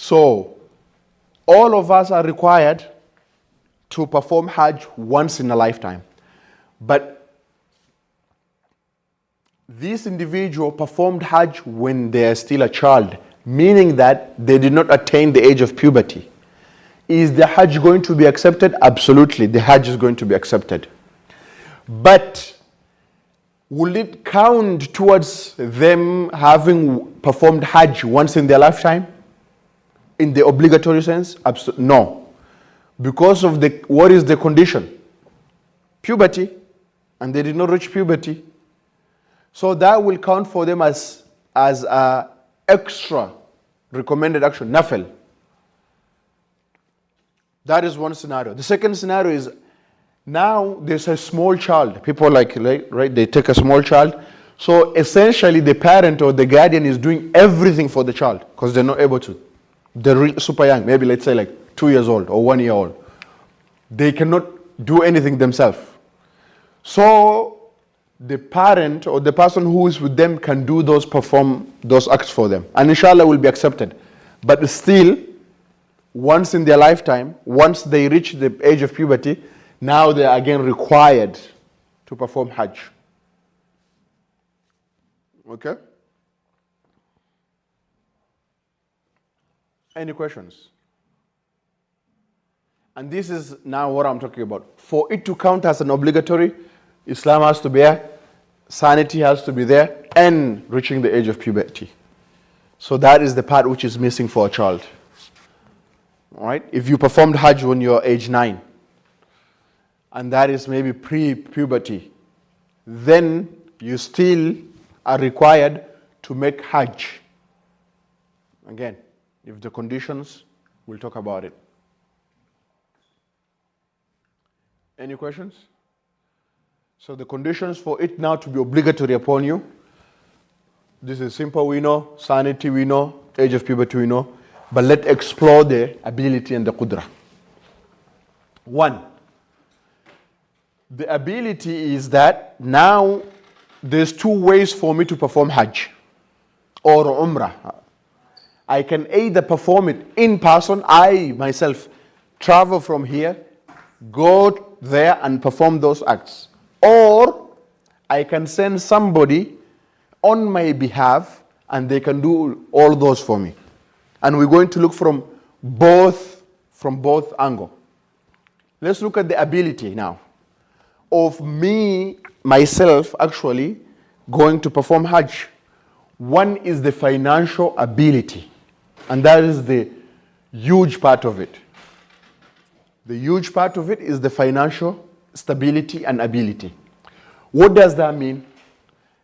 So, all of us are required to perform Hajj once in a lifetime. But this individual performed Hajj when they are still a child, meaning that they did not attain the age of puberty. Is the Hajj going to be accepted? Absolutely, the Hajj is going to be accepted. But will it count towards them having performed Hajj once in their lifetime? In the obligatory sense? No. Because of what is the condition? Puberty. And they did not reach puberty. So that will count for them as a extra recommended action, nafil. That is one scenario. The second scenario is, now there's a small child. People right, they take a small child. So essentially the parent or the guardian is doing everything for the child because they're not able to. They're super young, maybe let's say like 2 years old or 1 year old. They cannot do anything themselves. So the parent or the person who is with them can perform those acts for them. And inshallah will be accepted. But still, once in their lifetime, once they reach the age of puberty, now they are again required to perform Hajj. Okay? Any questions? And this is now what I'm talking about. For it to count as an obligatory, Islam has to be there, sanity has to be there, and reaching the age of puberty. So that is the part which is missing for a child. All right? If you performed Hajj when you're age 9, and that is maybe pre-puberty, then you still are required to make Hajj. Again, if the conditions, we'll talk about it. Any questions? So the conditions for it now to be obligatory upon you, this is simple, we know, sanity we know, age of puberty we know, but let's explore the ability and the qudra. 1, the ability is that now there's 2 ways for me to perform Hajj or Umrah. I can either perform it in person, I myself travel from here, go there and perform those acts. Or I can send somebody on my behalf and they can do all those for me. And we're going to look from both angles. Let's look at the ability now of me, myself, actually going to perform Hajj. 1 is the financial ability, and that is the huge part of it. The huge part of it is the financial stability and ability. What does that mean?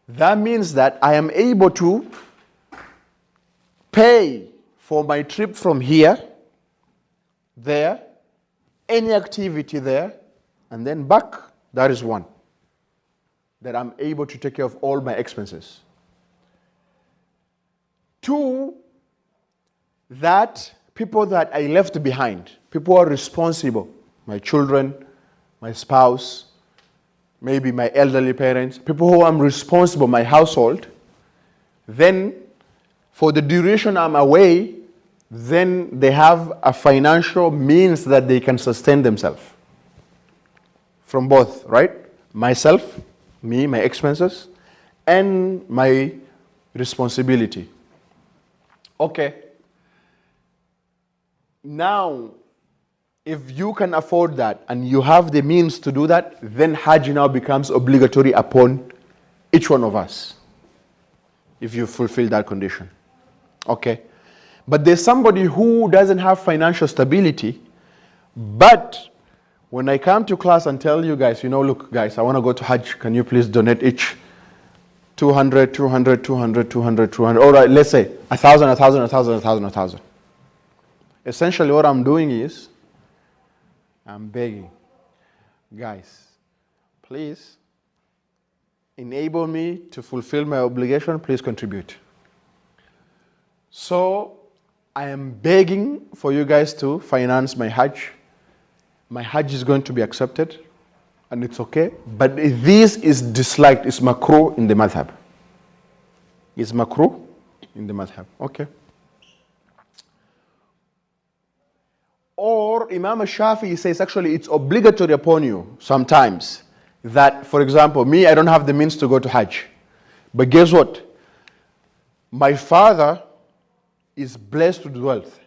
That means that I am able to pay for my trip from here, there, any activity there, and then back. That is 1. That I'm able to take care of all my expenses. 2, that people that I left behind, people are responsible, my children, my spouse, maybe my elderly parents, people who I'm responsible, my household, then for the duration I'm away, then they have a financial means that they can sustain themselves. From both, right? Myself, me, my expenses, and my responsibility. Okay. Now, if you can afford that and you have the means to do that, then Hajj now becomes obligatory upon each one of us. If you fulfill that condition. Okay. But there's somebody who doesn't have financial stability, but when I come to class and tell you guys, look guys, I want to go to Hajj, can you please donate each 200, 200, 200, 200, 200, all right, let's say 1,000, 1,000, 1,000, 1,000, 1,000. Essentially what I'm doing is, I'm begging, guys, please enable me to fulfill my obligation, please contribute. So I am begging for you guys to finance my Hajj. My Hajj is going to be accepted, and it's okay. But this is disliked, it's makruh in the madhab. It's makruh in the madhab. Okay. Or Imam Shafi'i says actually it's obligatory upon you sometimes that, for example, me, I don't have the means to go to Hajj. But guess what? My father is blessed with wealth.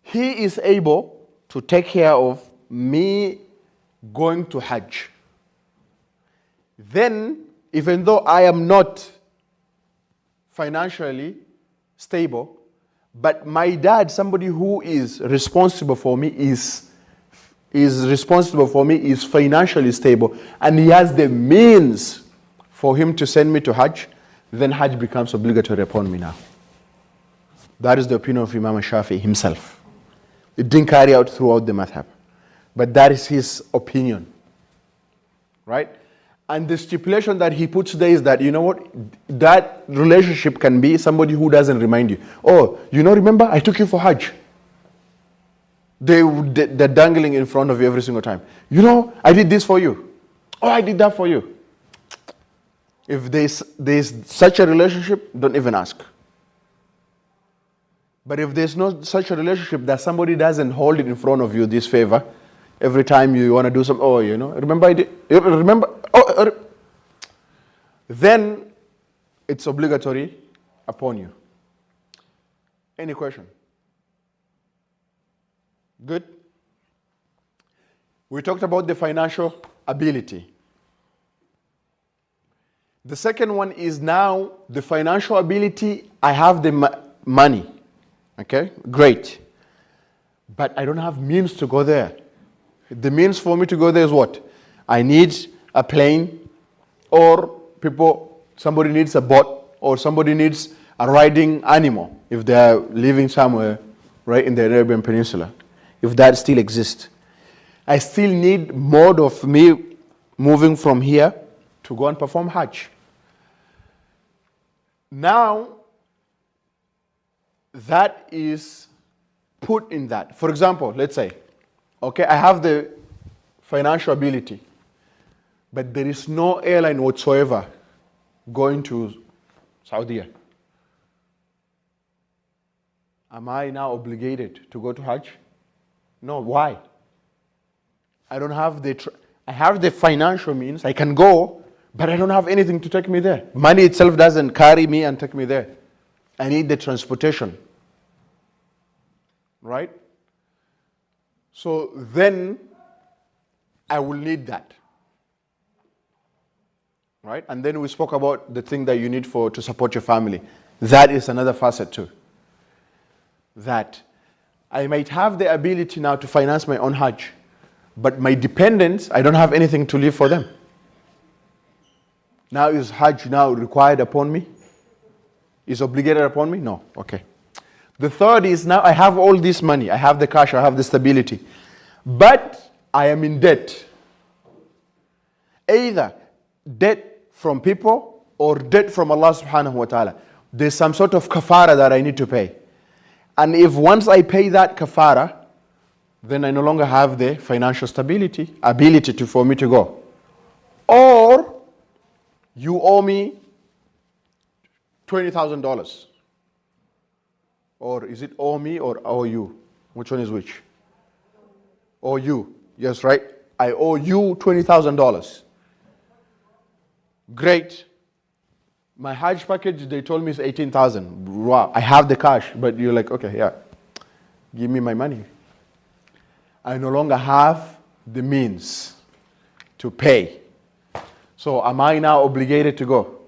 He is able to take care of me going to Hajj. Then, even though I am not financially stable, but my dad, somebody who is responsible for me, is financially stable, and he has the means for him to send me to Hajj, then Hajj becomes obligatory upon me now. That is the opinion of Imam Shafi'i himself. It didn't carry out throughout the madhab, but that is his opinion, right? And the stipulation that he puts there is that, you know what, that relationship can be somebody who doesn't remind you. Oh, remember I took you for Hajj. They're dangling in front of you every single time. I did this for you. Oh, I did that for you. If there's such a relationship, don't even ask. But if there's no such a relationship that somebody doesn't hold it in front of you, this favor, every time you want to do something, remember I did, then it's obligatory upon you. Any question? Good? We talked about the financial ability. The second one is now the financial ability. I have the money. Okay, great. But I don't have means to go there. The means for me to go there is what? I need a plane, or somebody needs a boat, or somebody needs a riding animal if they are living somewhere, right, in the Arabian Peninsula, if that still exists. I still need mode of me moving from here to go and perform Hajj. Now, that is put in that. For example, let's say, okay, I have the financial ability, but there is no airline whatsoever going to Saudi. Am I now obligated to go to Hajj? No, why? I don't have I have the financial means, I can go, but I don't have anything to take me there. Money itself doesn't carry me and take me there. I need the transportation. Right? So then I will need that. Right? And then we spoke about the thing that you need to support your family. That is another facet too. That I might have the ability now to finance my own Hajj, but my dependents, I don't have anything to leave for them. Now is Hajj now required upon me? Is obligated upon me? No. Okay. The third is now I have all this money. I have the cash. I have the stability. But I am in debt. Either debt from people or debt from Allah subhanahu wa ta'ala. There's some sort of kafara that I need to pay. And if once I pay that kafara, then I no longer have the financial ability for me to go. Or you owe me $20,000. Or is it owe me or owe you? Which one is which? Owe you. Yes, right? I owe you $20,000. Great. My Hajj package, they told me is 18,000. Wow, I have the cash, but you're like, okay, yeah, give me my money. I no longer have the means to pay. So am I now obligated to go?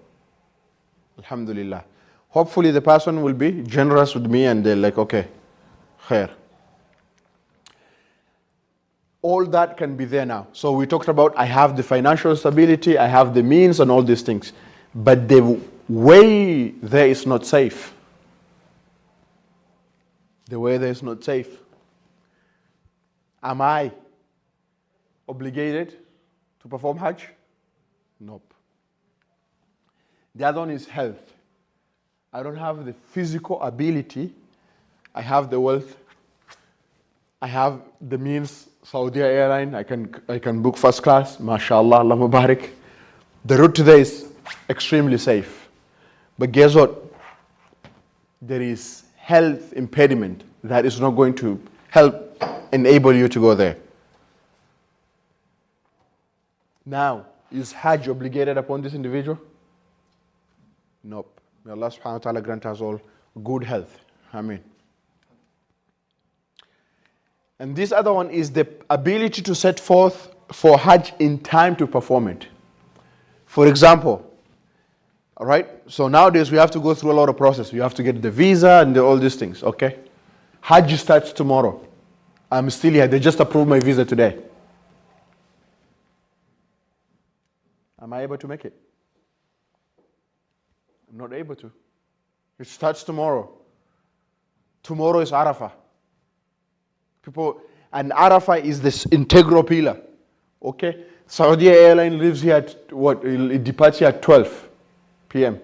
Alhamdulillah. Hopefully the person will be generous with me and they're like, okay, khair. All that can be there now. So we talked about I have the financial stability, I have the means and all these things. But the way there is not safe. The way there is not safe. Am I obligated to perform Hajj? Nope. The other one is health. I don't have the physical ability. I have the wealth. I have the means. Saudi airline, I can book first class. MashaAllah, Allah Mubarak. The route today is extremely safe. But guess what? There is health impediment that is not going to help enable you to go there. Now, is Hajj obligated upon this individual? Nope. May Allah subhanahu wa ta'ala grant us all good health. Ameen. And this other one is the ability to set forth for Hajj in time to perform it. For example, all right, so nowadays we have to go through a lot of process. You have to get the visa and all these things, okay? Hajj starts tomorrow. I'm still here. They just approved my visa today. Am I able to make it? I'm not able to. It starts tomorrow. Tomorrow is Arafah. And Arafah is this integral pillar. Okay? Saudi Airline leaves here at what? It departs here at 12 p.m.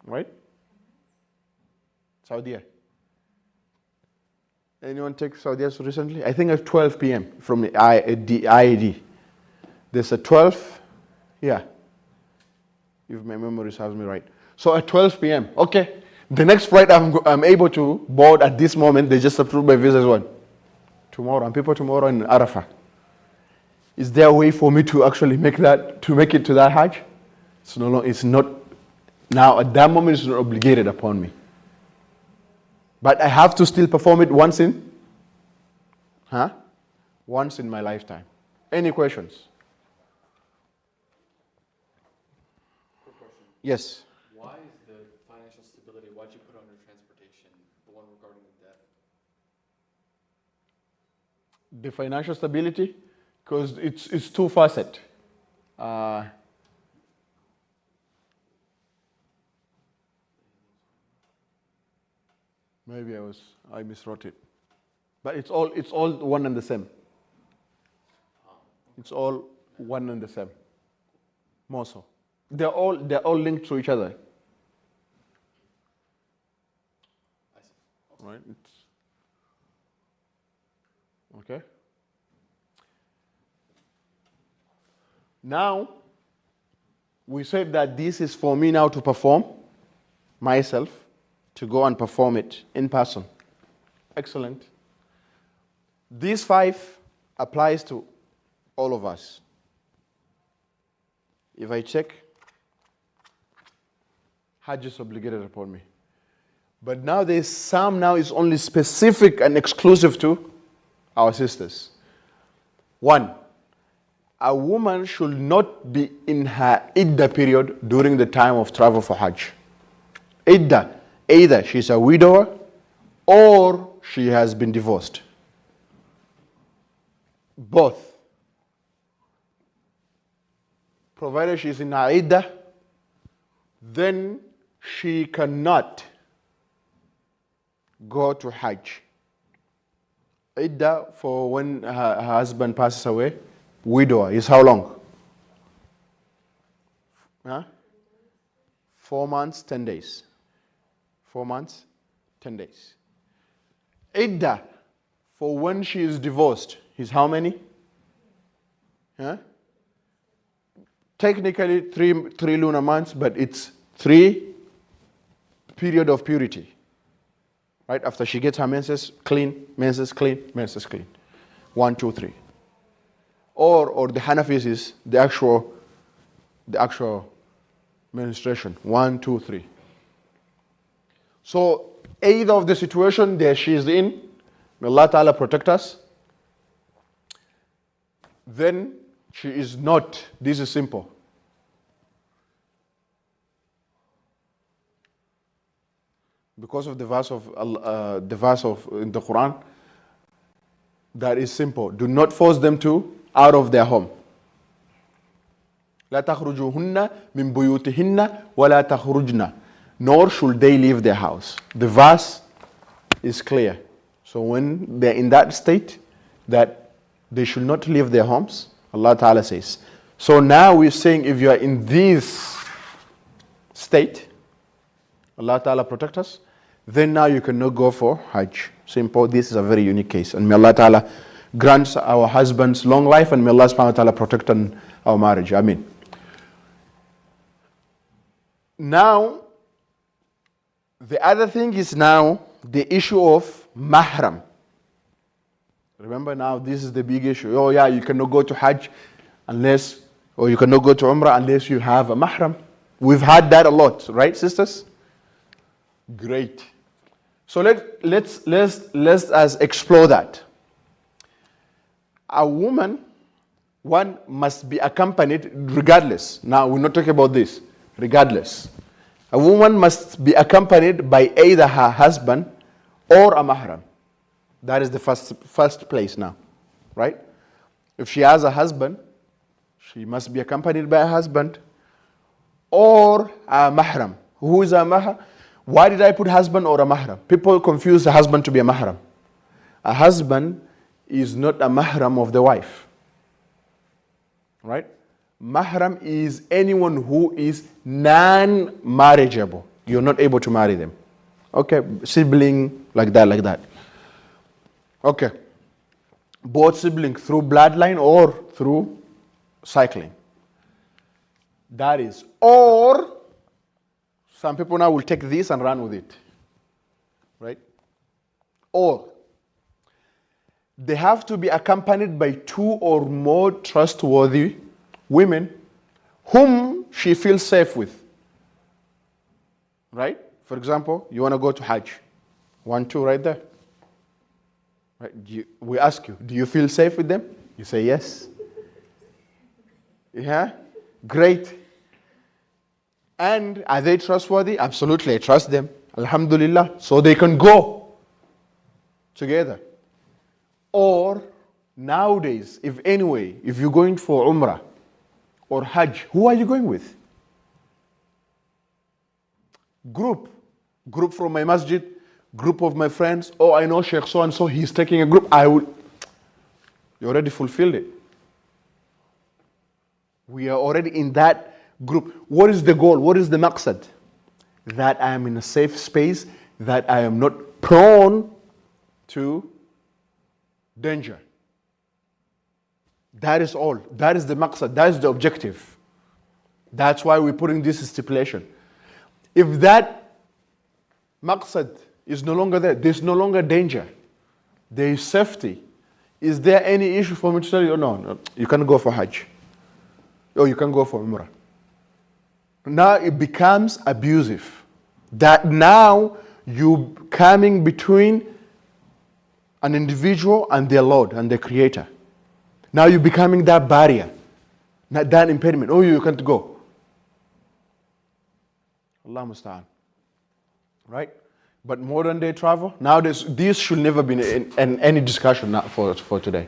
Right? Saudi. Anyone take Saudi recently? I think at 12 p.m. from the IAD. There's a 12. Yeah. If my memory serves me right. So at 12 p.m. Okay. The next flight I'm able to board at this moment, they just approved my visa as well. Tomorrow. And people tomorrow in Arafah. Is there a way for me to actually make it to that Hajj? It's not, now at that moment it's not obligated upon me. But I have to still perform it once in my lifetime. Any questions? Quick question. Yes. Why is the financial stability, why'd you put under transportation, the one regarding the debt? The financial stability? Because it's two-facet. Maybe I miswrote it. But it's all one and the same. It's all one and the same. More so. They're all linked to each other. I see. Right? Okay. Now, we said that this is for me now to perform myself, to go and perform it in person. Excellent. These 5 applies to all of us. If I check, Hajj is obligated upon me. But now there's some now is only specific and exclusive to our sisters. 1, a woman should not be in her iddah period during the time of travel for Hajj. Iddah, either she's a widower or she has been divorced. Both. Provided she's in her iddah, then she cannot go to Hajj. Iddah for when her husband passes away. Widower is how long? 4 months, 10 days. 4 months, 10 days. Iddah for when she is divorced is how many? Technically 3 lunar months, but it's 3 period of purity. Right after she gets her menses clean, menses clean, menses clean. 1, 2, 3. Or the Hanafis is the actual menstruation. 1, 2, 3. So either of the situation that she is in, may Allah Ta'ala protect us, then she is not. This is simple. Because of the verse of in the Quran, that is simple. Do not force them to out of their home. لا تخرجوهن من بيوتهن ولا تخرجن. Nor should they leave their house. The verse is clear. So when they're in that state, that they should not leave their homes, Allah Ta'ala says. So now we're saying if you are in this state, Allah Ta'ala protect us, then now you cannot go for Hajj. Simple. This is a very unique case. And may Allah Ta'ala grants our husbands long life, and may Allah subhanahu wa ta'ala protect our marriage. Ameen. Now, the other thing is now the issue of mahram. Remember now, this is the big issue. Oh yeah, you cannot go to Hajj unless, or you cannot go to Umrah unless you have a mahram. We've had that a lot, right, sisters? Great. So let's us explore that. A woman, one must be accompanied regardless. Now we're not talking about this. Regardless, a woman must be accompanied by either her husband or a mahram. That is the first place now, right? If she has a husband, she must be accompanied by a husband or a mahram. Who is a mahram? Why did I put husband or a mahram? People confuse the husband to be a mahram. A husband is not a mahram of the wife, right? Mahram is anyone who is non-marriageable. You're not able to marry them. Okay, sibling, like that. Okay. Both siblings through bloodline or through cycling. That is, or some people now will take this and run with it, right? Or they have to be accompanied by 2 or more trustworthy women whom she feels safe with, right? For example, you want to go to Hajj. 1, 2 right there. Right? We ask you, do you feel safe with them? You say yes. Yeah? Great. And are they trustworthy? Absolutely, I trust them. Alhamdulillah. So they can go together. Or nowadays, if you're going for Umrah or Hajj, who are you going with? Group from my masjid, group of my friends. Oh, I know Sheikh so and so, he's taking a group. You already fulfilled it. We are already in that group. What is the goal? What is the maqsad? That I am in a safe space, that I am not prone to danger. That is all. That is the maqsad. That is the objective. That's why we're putting this stipulation. If that maqsad is no longer there, there's no longer danger, there is safety. Is there any issue for me to tell you, no, you can go for Hajj, or you can go for Umrah? Now it becomes abusive. That now you coming between an individual and their Lord and their Creator. Now you're becoming that barrier, not that impediment. Oh, you can't go. Allah musta'an. Right? But modern day travel, nowadays, this should never be in any discussion for today.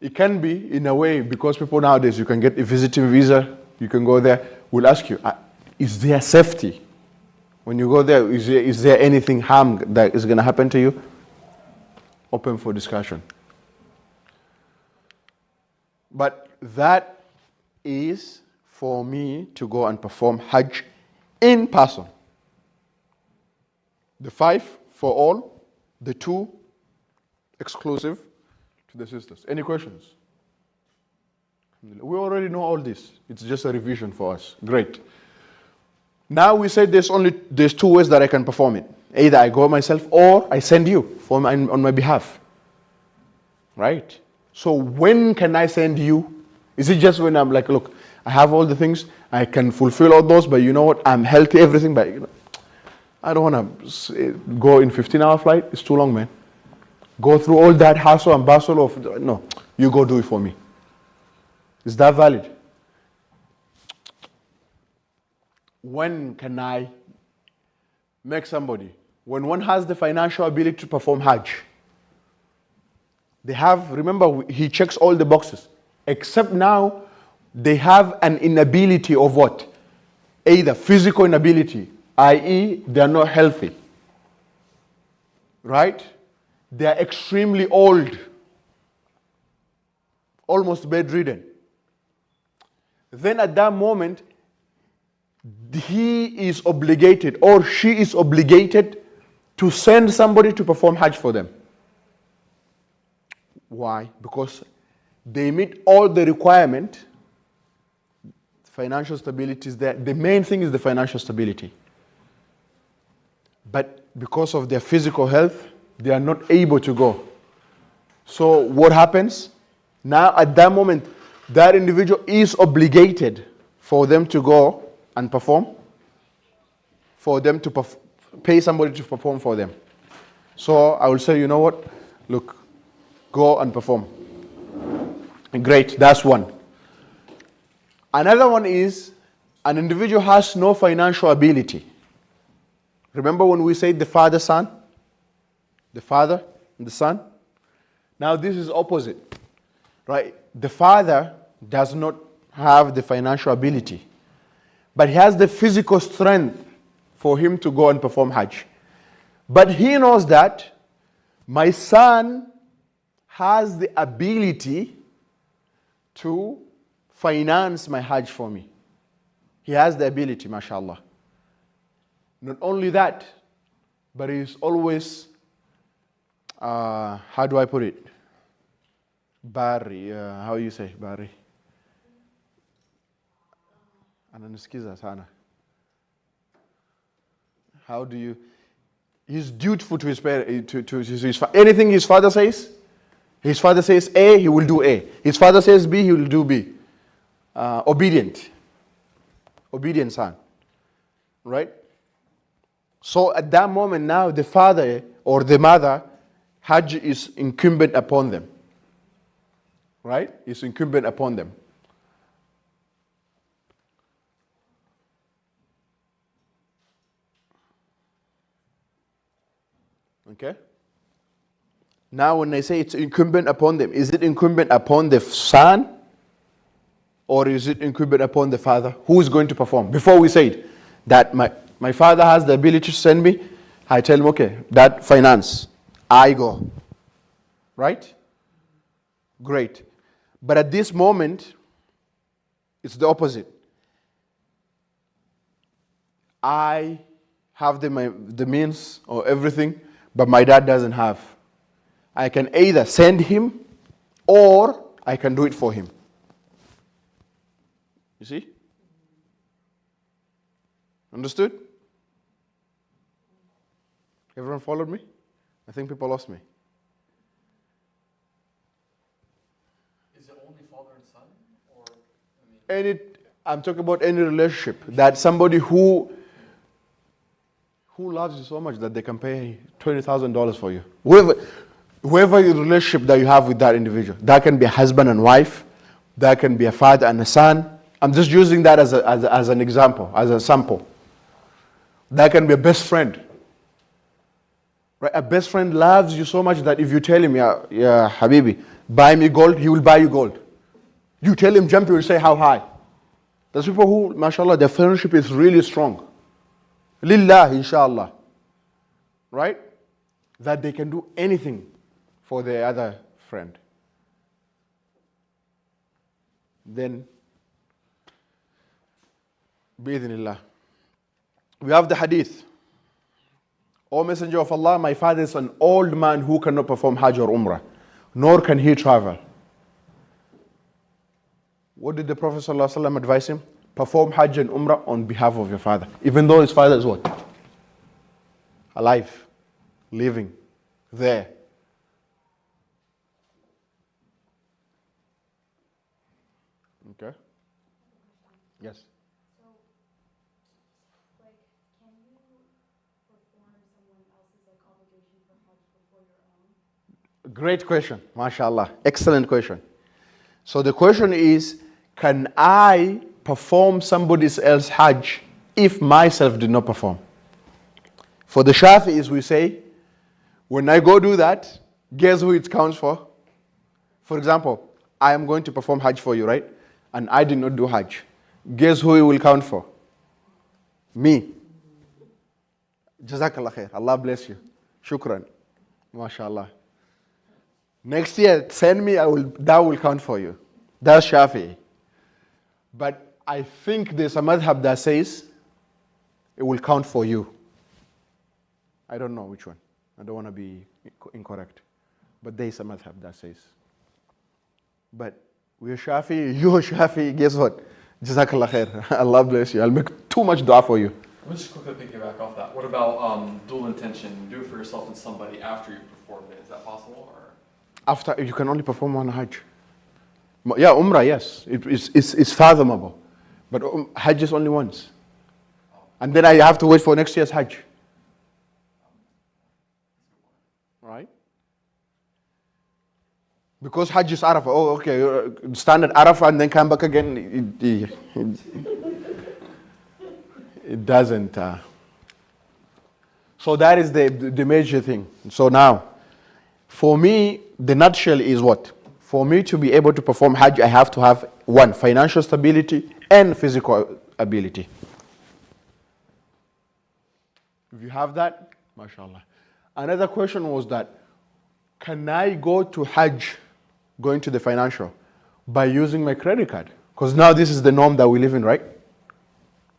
It can be in a way because people nowadays, you can get a visiting visa, you can go there. We'll ask you, is there safety? When you go there, is there anything harm that is going to happen to you? Open for discussion. But that is for me to go and perform Hajj in person. The 5 for all, the 2 exclusive to the sisters. Any questions? We already know all this. It's just a revision for us. Great. Now we said there's 2 ways that I can perform it. Either I go myself or I send you on my behalf. Right? So when can I send you? Is it just when I'm like, look, I have all the things, I can fulfill all those, but you know what? I'm healthy, everything, but I don't want to go in 15-hour flight. It's too long, man. Go through all that hassle and bustle of, no, you go do it for me. Is that valid? When can I make somebody? When one has the financial ability to perform Hajj. Remember, he checks all the boxes. Except now, they have an inability of what? Either physical inability, i.e., they are not healthy. Right? They are extremely old. Almost bedridden. Then at that moment, he is obligated or she is obligated to send somebody to perform Hajj for them. Why? Because they meet all the requirement. Financial stability is there. The main thing is the financial stability. But because of their physical health, They are not able to go. So what happens? Now at that moment, that individual is obligated for them to go and perform, for them to pay somebody to perform for them. So I will say, you know what? Look, go and perform. Great, that's one. Another one is an individual has no financial ability. Remember when we said the father, son? The father and the son? Now this is opposite, right? The father does not have the financial ability, but he has the physical strength for him to go and perform Hajj. But he knows that my son has the ability to finance my Hajj for me. He has the ability, mashallah. Not only that, but he's always, how do I put it? Bari, how you say Bari? Ananisikiza sana. How do you? He's dutiful to his parents, to his anything his father says. His father says A, he will do A. His father says B, he will do B. Obedient son, right? So at that moment now, the father or the mother, Hajj is incumbent upon them, right? It's incumbent upon them. Okay? Now when I say it's incumbent upon them, is it incumbent upon the son or is it incumbent upon the father? Who is going to perform? Before we said that my father has the ability to send me, I tell him, okay, that finance, I go. Right? Great. But at this moment, it's the opposite. I have the means or everything, but my dad doesn't have. I can either send him or I can do it for him. You see? Understood? Everyone followed me? I think people lost me. Is it only father and son? Or, I mean... I'm talking about any relationship that somebody who loves you so much that they can pay $20,000 for you. Whoever your relationship that you have with that individual, that can be a husband and wife, that can be a father and a son. I'm just using that as an example, as a sample. That can be a best friend. Right? A best friend loves you so much that if you tell him, yeah, Habibi, buy me gold, he will buy you gold. You tell him jump, he will say how high. There's people who, mashallah, their friendship is really strong. Lillah, inshallah. Right? That they can do anything for their other friend. Then, bi'idhnillah. We have the hadith. O Messenger of Allah, my father is an old man who cannot perform Hajj or Umrah, nor can he travel. What did the Prophet ﷺ advise him? Perform Hajj and Umrah on behalf of your father. Even though his father is what? Alive, living, there. Okay? Yes. So, like, can you perform someone else's obligation for Hajj before your own? Great question, mashallah. Excellent question. So the question is, can I perform somebody else's Hajj if myself did not perform? For the Shafi'is, we say, when I go do that, guess who it counts for? For example, I am going to perform Hajj for you, right? And I did not do Hajj. Guess who it will count for? Me. Jazakallah khair. Allah bless you. Shukran. MashaAllah. Next year, send me, that will count for you. That's Shafi'i. But I think there's a madhab that says it will count for you. I don't know which one. I don't want to be incorrect. But there's a madhab that says. But we're Shafi'i, you're Shafi'i, guess what? Jazakallah khair. Allah bless you. I'll make too much dua for you. Let me just quickly piggyback off that. What about dual intention? Do it for yourself and somebody after you performed it. Is that possible? Or After, you can only perform one Hajj. Yeah, Umrah, yes. It's fathomable. But Hajj is only once. And then I have to wait for next year's Hajj. Right? Because Hajj is Arafah. Oh, okay. Stand at Arafah and then come back again. It doesn't. So that is the major thing. So now, for me, the nutshell is what? For me to be able to perform Hajj, I have to have one, financial stability and physical ability. If you have that, mashallah. Another question was that, can I go to Hajj, going to the financial, by using my credit card? Because now this is the norm that we live in, right?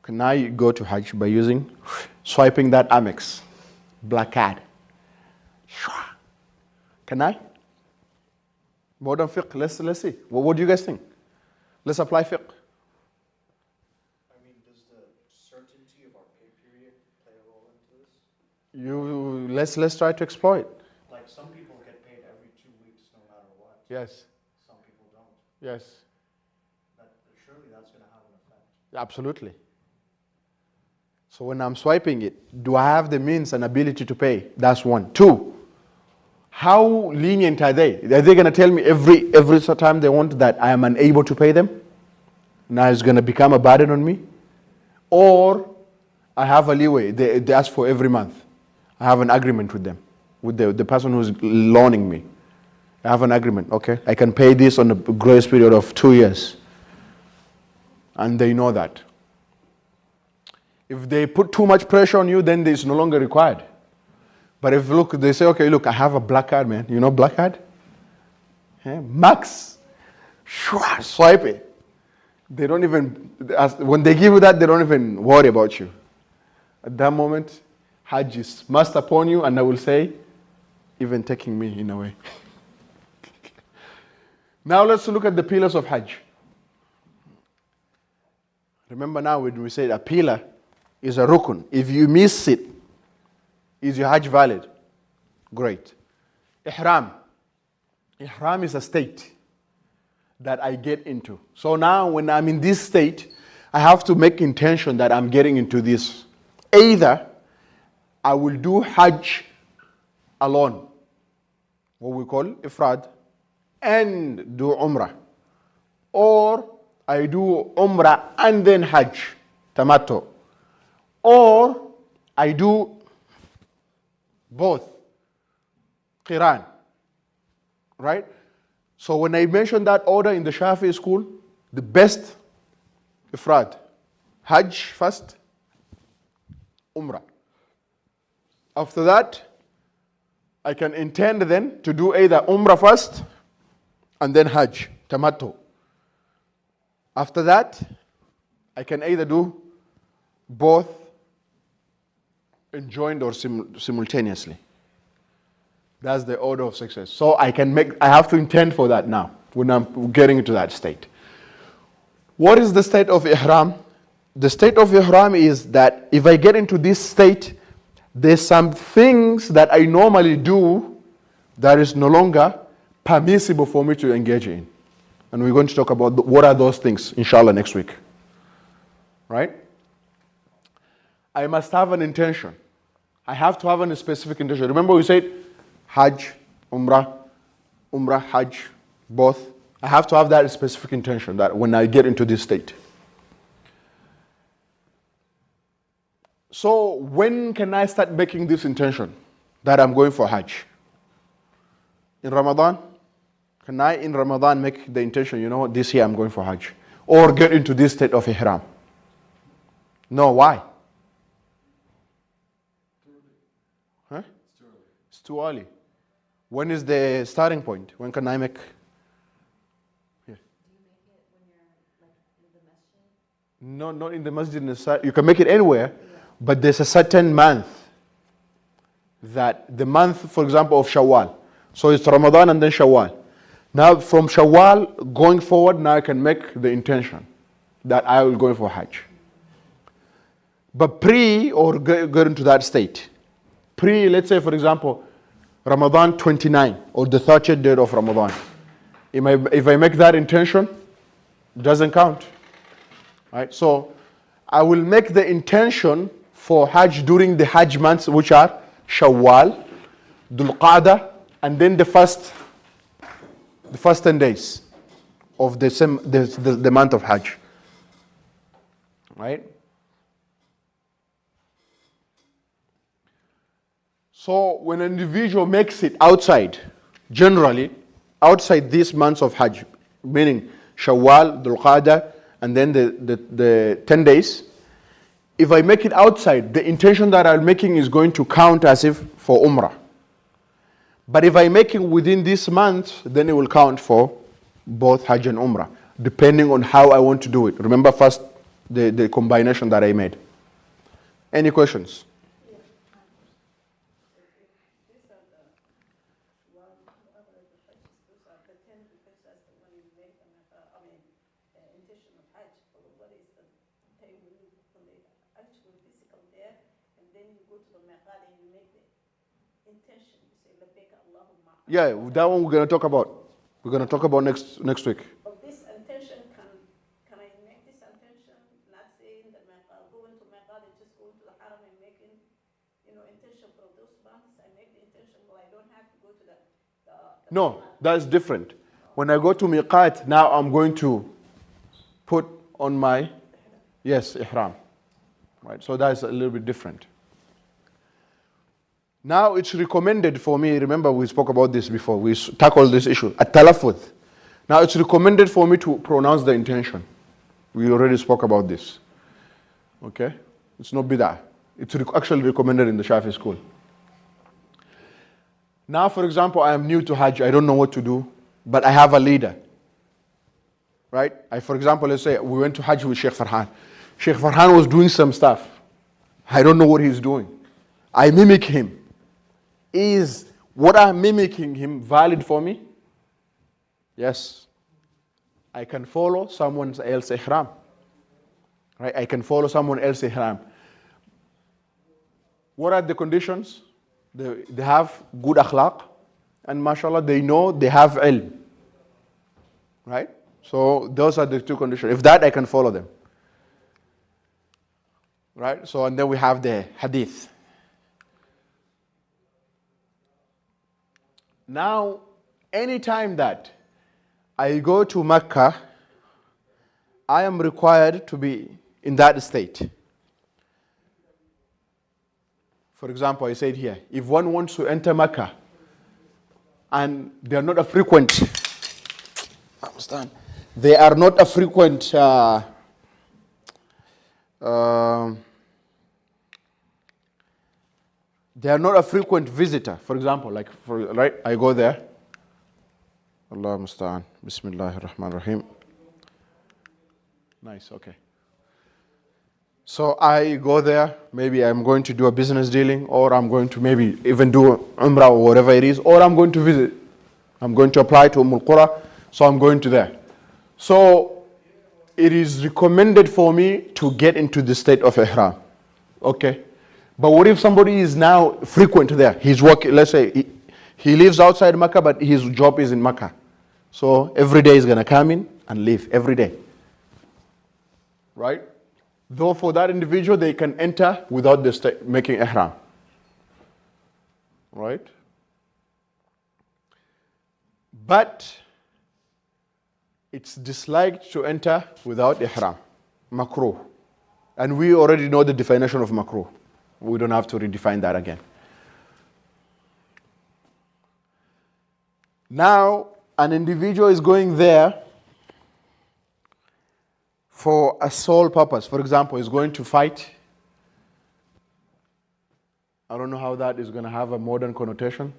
Can I go to Hajj by swiping that Amex black card? Can I? Modern fiqh, let's see. What do you guys think? Let's apply fiqh. I mean, does the certainty of our pay period play a role into this? Let's try to explore it. Like some people get paid every 2 weeks no matter what. Yes. Some people don't. Yes. But surely that's going to have an effect. Absolutely. So when I'm swiping it, do I have the means and ability to pay? That's one. Two, how lenient are they? Are they going to tell me every time they want that I am unable to pay them? Now it's going to become a burden on me? Or I have a leeway. They ask for every month. I have an agreement with them, with the person who's loaning me. I have an agreement. Okay, I can pay this on a grace period of 2 years. And they know that. If they put too much pressure on you, then it's no longer required. But if they say, okay, look, I have a black card, man. You know black card? Yeah, max. Swipe it. They don't even, when they give you that, they don't even worry about you. At that moment, Hajj is must upon you, and I will say, even taking me in a way. Now let's look at the pillars of Hajj. Remember now when we said a pillar is a rukun. If you miss it, is your Hajj valid? Great. Ihram. Ihram is a state that I get into. So now when I'm in this state, I have to make intention that I'm getting into this. Either I will do Hajj alone, what we call ifrad, and do Umrah. Or I do Umrah and then Hajj, tamattu. Or I do both, Qiran, right? So when I mentioned that order in the Shafi'i school, the best ifrad, Hajj first, Umrah. After that, I can intend then to do either Umrah first and then Hajj, tamattu. After that, I can either do both enjoined or simultaneously. That's the order of success. So I have to intend for that now when I'm getting into that state. What is the state of Ihram? The state of Ihram is that if I get into this state, there's some things that I normally do that is no longer permissible for me to engage in. And we're going to talk about what are those things, inshallah, next week. Right? I must have an intention. I have to have a specific intention. Remember we said Hajj, Umrah, Hajj, both. I have to have that specific intention that when I get into this state. So when can I start making this intention that I'm going for Hajj? In Ramadan? Can I in Ramadan make the intention, you know what, this year I'm going for Hajj? Or get into this state of Ihram? No, why? Huh? It's too early. When is the starting point? When can I make? Yeah. Do you make it when you're like in the masjid? No, not in the masjid. You can make it anywhere, but there's a certain month. That the month, for example, of Shawwal. So it's Ramadan and then Shawwal. Now from Shawwal going forward, now I can make the intention that I will go for Hajj. But pre or get into that state. Pre, let's say for example, Ramadan 29 or the 30th day of Ramadan. If I make that intention, it doesn't count. Right? So I will make the intention for Hajj during the Hajj months, which are Shawwal, Dhul Qa'dah, and then the first 10 days of the month of Hajj. Right? So when an individual makes it outside, generally, outside these months of Hajj, meaning Shawwal, Dhul Qa'dah, and then the 10 days, if I make it outside, the intention that I'm making is going to count as if for Umrah. But if I make it within this month, then it will count for both Hajj and Umrah, depending on how I want to do it. Remember first the combination that I made. Any questions? Yeah, that one we're going to talk about. We're going to talk about next week. Of this intention, can I make this intention, not saying that going to Mecca and just going to the Haram and making, intention for those months? I make the intention, but I don't have to go to the No, that's different. When I go to Miqat, now I'm going to put on my, ihram. Right, so that's a little bit different. Now it's recommended for me, remember we spoke about this before, we tackled this issue, at-talaffuz. Now it's recommended for me to pronounce the intention. We already spoke about this. Okay? It's not bid'ah. It's actually recommended in the Shafi'i school. Now, for example, I am new to Hajj, I don't know what to do, but I have a leader. Right? For example, let's say we went to Hajj with Sheikh Farhan. Sheikh Farhan was doing some stuff. I don't know what he's doing. I mimic him. Is what I'm mimicking him valid for me? Yes. I can follow someone else's ihram. Right? I can follow someone else's ihram. What are the conditions? They have good akhlaq, and mashallah, they know they have ilm. Right? So those are the two conditions. If that, I can follow them. Right? So, and then we have the hadith. Now, anytime that I go to Mecca, I am required to be in that state. For example, I said here, if one wants to enter Mecca and they are not a frequent, they are not a frequent they are not a frequent visitor. For example, right, I go there. Allah musta'an. Bismillahir Rahmanir Rahim. Nice, okay. So I go there, maybe I'm going to do a business dealing, or I'm going to maybe even do Umrah or whatever it is, or I'm going to visit. I'm going to apply to Qura, so I'm going to there. So it is recommended for me to get into the state of Ihram. Okay. But what if somebody is now frequent there? He's working, let's say he lives outside Mecca, but his job is in Mecca. So every day he's going to come in and leave, every day. Right? Though for that individual, they can enter without making ihram. Right? But it's disliked to enter without ihram. Makruh. And we already know the definition of makruh. We don't have to redefine that again. Now, an individual is going there for a sole purpose. For example, he's going to fight. I don't know how that is going to have a modern connotation.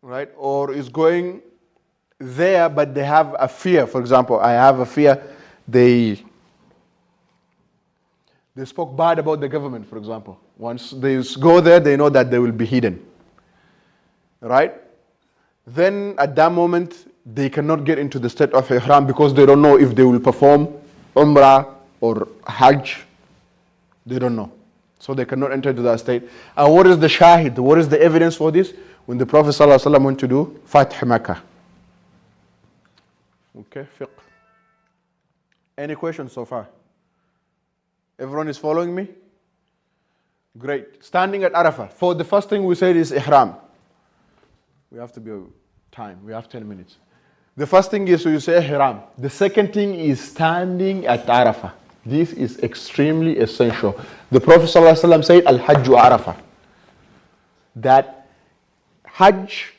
Right? Or is going there, but they have a fear. For example, I have a fear they spoke bad about the government, for example. Once they go there, they know that they will be hidden. Right? Then at that moment, they cannot get into the state of Ihram because they don't know if they will perform Umrah or Hajj They don't know. So they cannot enter into that state. And what is the shahid? What is the evidence for this? When the Prophet ﷺ went to do Fath Makkah. Okay, fiqh. Any questions so far? Everyone is following me? Great. Standing at Arafah. For the first thing we said is ihram. We have to be time. We have 10 minutes. The first thing is you say ihram. The second thing is standing at Arafah. This is extremely essential. The Prophet ﷺ said, Al-Hajju Arafah. That Hajj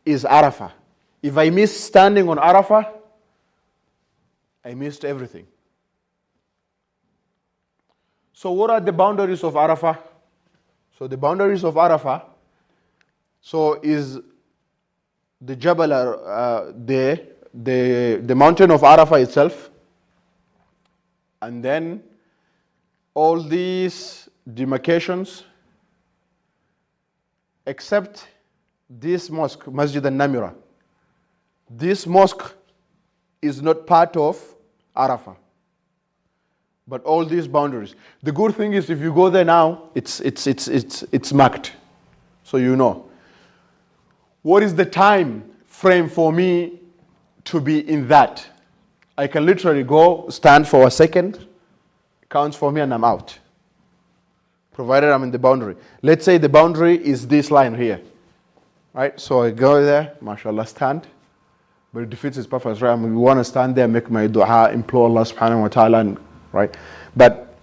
is Arafah. If I miss standing on Arafah, I missed everything. So what are the boundaries of Arafah? So the boundaries of Arafah, so is the Jabal, the mountain of Arafah itself, and then all these demarcations, except this mosque, Masjid al-Namira. This mosque is not part of Arafah, but all these boundaries. The good thing is if you go there now, it's marked, so you know. What is the time frame for me to be in that? I can literally go, stand for a second, counts for me and I'm out. Provided I'm in the boundary. Let's say the boundary is this line here. Right? So I go there, mashallah, stand. But it defeats its purpose, right? I mean, we want to stand there, make my dua, implore Allah subhanahu wa ta'ala, right? But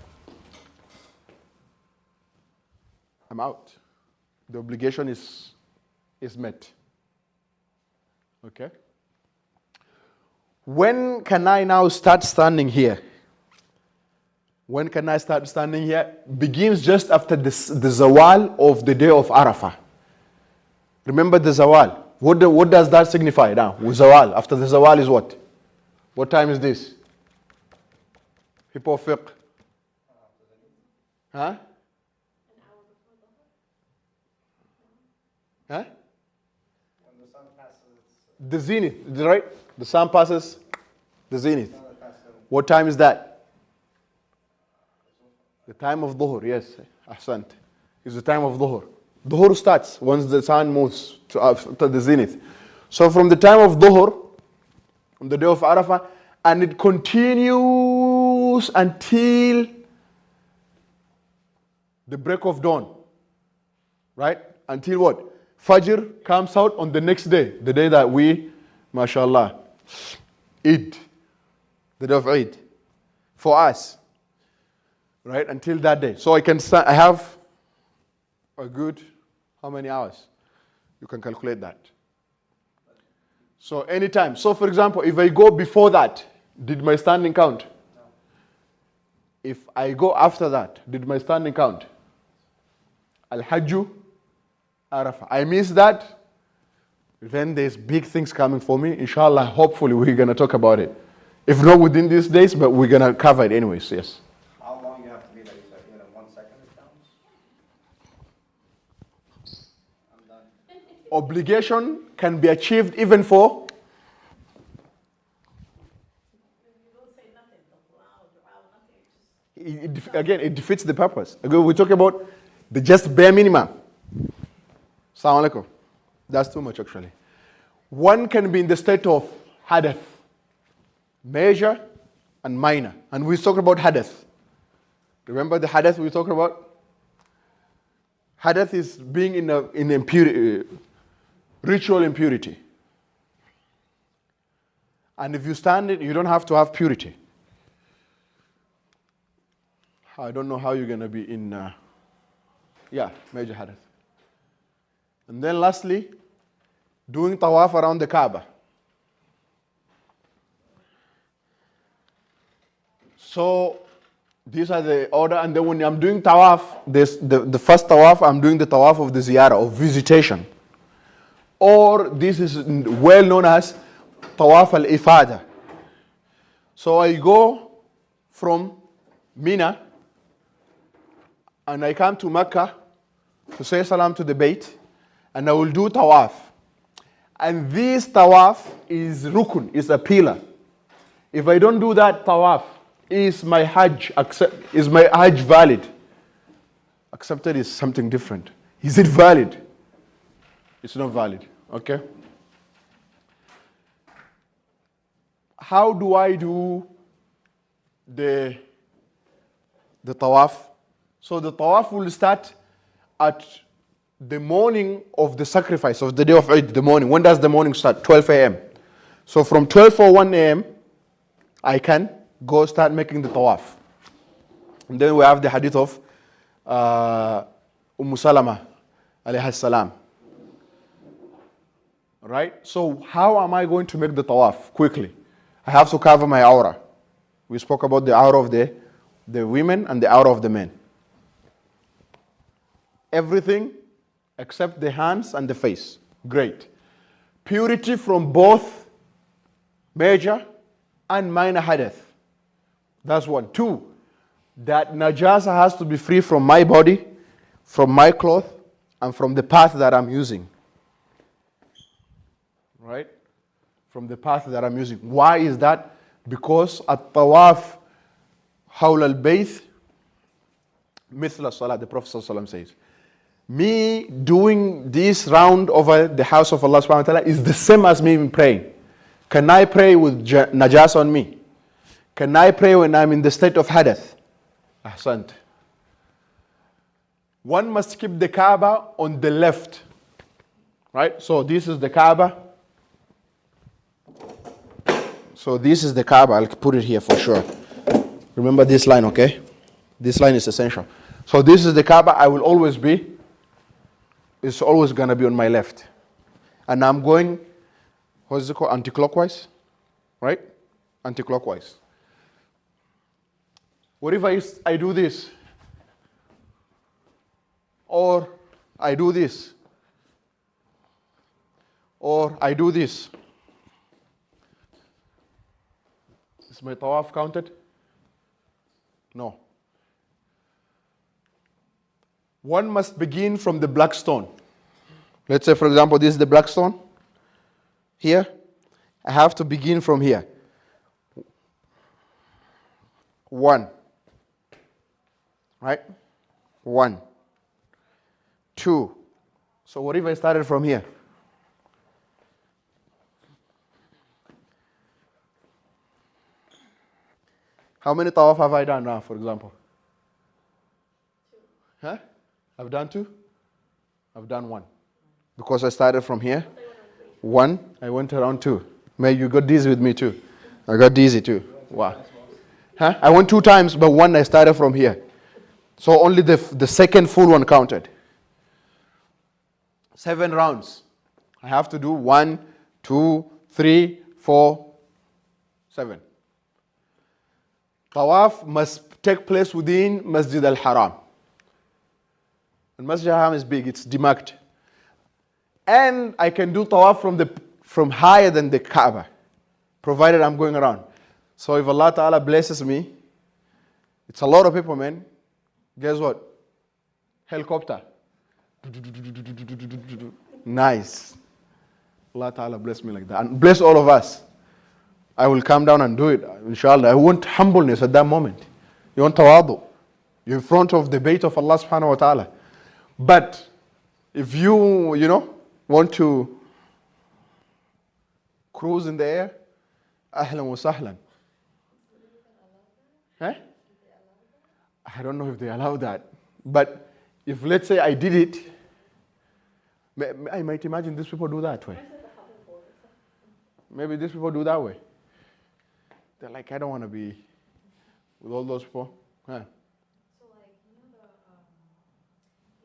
I'm out. The obligation is met. Okay? When can I now start standing here? When can I start standing here? Begins just after the zawal of the day of Arafah. Remember the zawal. What does that signify now? With zawal. After the zawal is what? What time is this? People of fiqh. Huh? Huh? When the sun passes, The zenith, right? The sun passes the zenith. What time is that? The time of dhuhr, yes. Ahsant. It's the time of dhuhr. Dhuhr starts once the sun moves to the zenith. So from the time of dhuhr, on the day of Arafah, and it continues until the break of dawn. Right? Until what? Fajr comes out on the next day, the day that we, mashallah, Eid, the day of Eid, for us, right? Until that day. So I have a good, how many hours? You can calculate that. So anytime. So for example, if I go before that, did my standing count? no. If I go after that, did my standing count? Al-Hajju Arafah. I miss that, then there's big things coming for me. Inshallah, hopefully we're going to talk about it. If not within these days, but we're going to cover it anyways, yes. How long you have to be there? You said, 1 second it counts? I'm done. Obligation can be achieved even for, You don't say nothing, nothing. again, it defeats the purpose. Again, we talk about the just bare minimum. Assalamu alaikum. That's too much actually. One can be in the state of hadath, major and minor. And we talked about hadath. Remember the hadath we talked about? Hadath is being in impurity, ritual impurity. And if you stand it, you don't have to have purity. I don't know how you're going to be in, major hadath. And then lastly, doing tawaf around the Kaaba. So these are the order, and then when I'm doing tawaf, the first tawaf, I'm doing the tawaf of the ziyarah, of visitation. Or this is well known as tawaf al-ifada. So I go from Mina, and I come to Mecca to say salam to the Bayt, and I will do tawaf. And this tawaf is rukun, is a pillar. If I don't do that tawaf, is my hajj valid? Accepted is something different. Is it valid? It's not valid. Okay? How do I do the tawaf? So the tawaf will start at the morning of the sacrifice of the day of Eid, the morning. When does the morning start? 12 a.m. So from 12:01 a.m., I can go start making the tawaf. And then we have the hadith of Salama, alayhi salam. Right? So how am I going to make the tawaf? Quickly. I have to cover my aura. We spoke about the aura of the women and the aura of the men. Everything except the hands and the face. Great. Purity from both major and minor hadith. That's one. Two, that najasa has to be free from my body, from my cloth, and from the path that I'm using. Right? From the path that I'm using. Why is that? Because at-tawaf hawl al-bayt mithla salat, the Prophet ﷺ says. Me doing this round over the house of Allah subhanahu wa ta'ala is the same as me praying. Can I pray with najas on me? Can I pray when I'm in the state of hadith? Ahsant. One must keep the Kaaba on the left. Right? So this is the Kaaba. So this is the Kaaba. I'll put it here for sure. Remember this line, okay? This line is essential. So this is the Kaaba. I will always be. It's always going to be on my left. And I'm going, what is it called? Anti-clockwise. Right? Anti-clockwise. What if I do this? Or I do this? Or I do this? Is my tawaf counted? No. One must begin from the black stone. Let's say, for example, this is the black stone. Here. I have to begin from here. 1. Right? 1. 2. So what if I started from here? How many tawaf have I done now, for example? 2. Huh? I've done 2? I've done 1. Because I started from here. 1, I went around 2. May you got dizzy with me too. I got dizzy too. Wow. Huh? I went 2 times, but 1 I started from here. So only the second full one counted. 7 rounds. I have to do 1, 2, 3, 4, 7. Tawaf must take place within Masjid al-Haram. And Masjid al-Haram is big, it's demarked. And I can do tawaf from higher than the Kaaba, provided I'm going around. So if Allah Ta'ala blesses me, it's a lot of people, man. Guess what? Helicopter. Nice. Allah Ta'ala bless me like that. And bless all of us. I will come down and do it, inshallah. I want humbleness at that moment. You want tawadu. You're in front of the Bayt of Allah subhanahu wa ta'ala. But if you want to cruise in the air, ahlan wa sahlan. Huh? I don't know if they allow that. But if, let's say, I did it, I might imagine these people do that way. Maybe these people do that way. They're like, I don't want to be with all those people. Huh? So like,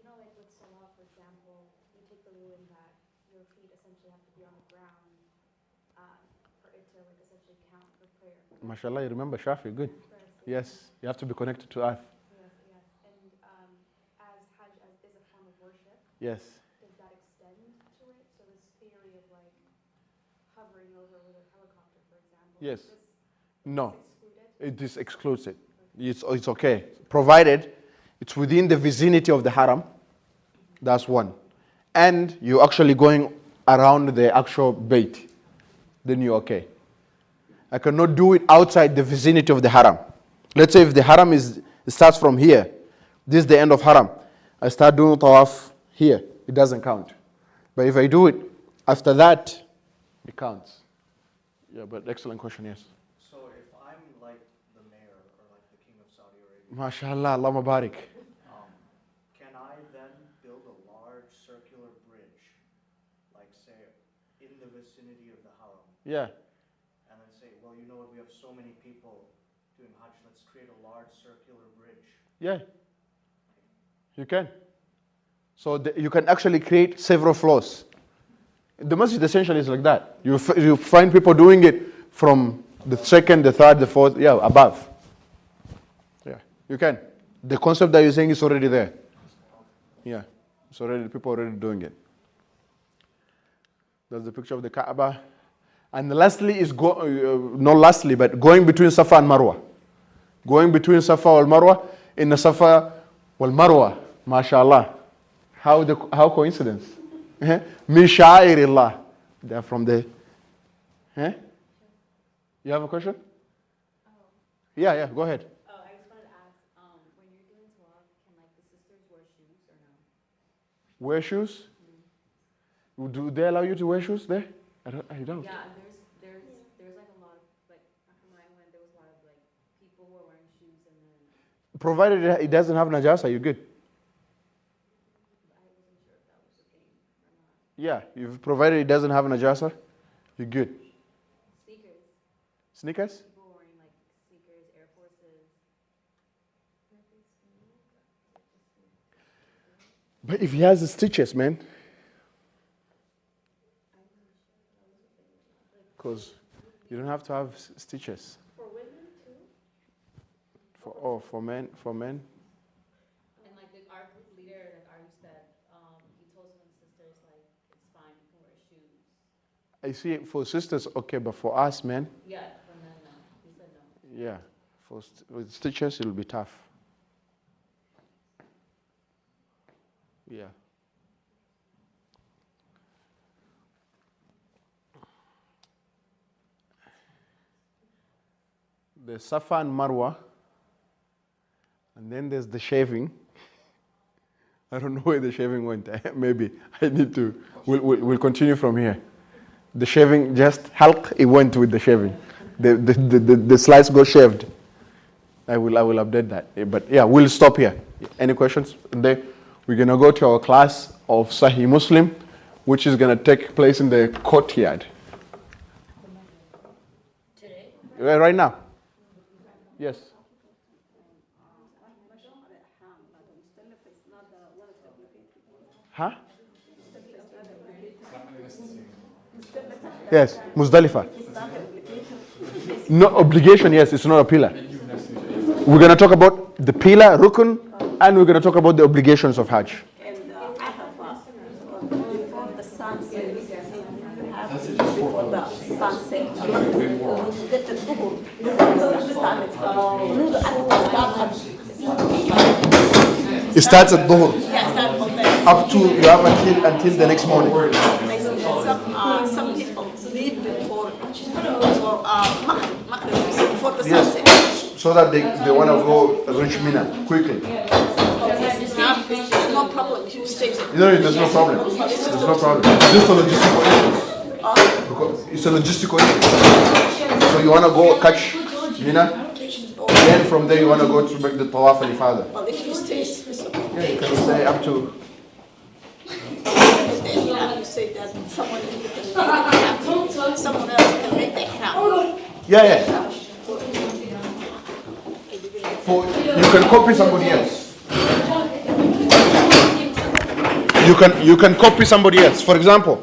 like with Salah, for example, you take the ruling that your feet essentially have to be on the ground for it to like essentially count for prayer. MashaAllah, you remember Shafi'i, good. Yes, you have to be connected to earth. Yes. And as Hajj is a form of worship, Yes. does that extend to it? So this theory of like hovering over with a helicopter, for example. Yes. Is No, excluded? it excludes it. It's okay, provided it's within the vicinity of the haram. That's one. And you're actually going around the actual bait. Then you're okay. I cannot do it outside the vicinity of the haram. Let's say if the haram starts from here, this is the end of haram. I start doing tawaf here, it doesn't count. But if I do it after that, it counts. Yeah, but excellent question, yes. So if I'm like the mayor or like the king of Saudi Arabia, MashaAllah, Allah Mubarak. can I then build a large circular bridge, like say in the vicinity of the haram, Yeah, and then say, well, you know what, we have so many people doing Hajj, let's create a large circular bridge. yeah, you can. So you can actually create several floors. The masjid essentially is like that. You find people doing it from the second, the third, the fourth, yeah, above. Yeah, you can. The concept that you're saying is already there. Yeah, it's already, people already doing it. That's the picture of the Kaaba. And lastly is, not lastly, but going between Safa and Marwa. Going between Safa and Marwa, in the Safa wal Marwa, mashallah. How coincidence? Min sha'airillah. They're from the... You have a question? Yeah, go ahead. Oh, I just wanted to ask, when you're doing tawaf, can like the sisters wear shoes or no? Wear shoes? Do they allow you to wear shoes there? I don't. Yeah, there's like a lot of, like, when I went, there was a lot of like people who were wearing shoes and then Provided it doesn't have najasa, you're good. I wasn't sure if that was a thing or not. Yeah, if provided it doesn't have najasa, you're good. Sneakers. Sneakers? People were wearing like sneakers, Air Forces. But if he has the stitches, man. Because you don't have to have stitches. For women too? For men. And like our group leader, like Ari said, he told some of the sisters like it's fine, you can wear shoes. I see for sisters, okay, but for us, men, Yeah, for men no. He said no. yeah, with stitches, it'll be tough. Yeah. There's Safa and Marwa, and then there's the shaving. I don't know where the shaving went. Maybe I need to. We'll continue from here. The shaving, just halq, it went with the shaving. The slides got shaved. I will update that. But yeah, we'll stop here. Any questions? We're gonna go to our class of Sahih Muslim, which is gonna take place in the courtyard. Today? Right now. Yes. Huh? Yes, Muzdalifah. No obligation, yes, it's not a pillar. We're going to talk about the pillar, rukun, and we're going to talk about the obligations of Hajj. And I have before the sunset, you have before the sunset. It starts at Dhuhr. Yes, Up to, you have until the next morning. some people leave before Maghrib, before the Yes. sunset. So that they want to go reach Mina quickly. There's no problem if you stay there. No, there's no problem. There's no problem. It's just a logistical issue. Because it's a logistical issue. So you want to go catch Mina, then from there you want to go to make the Tawaf al-Ifada. Well, if you stay, it's okay. Yeah, you can stay up to... You say that someone else can make the ihram. Yeah. You can copy somebody else. You can copy somebody else. For example,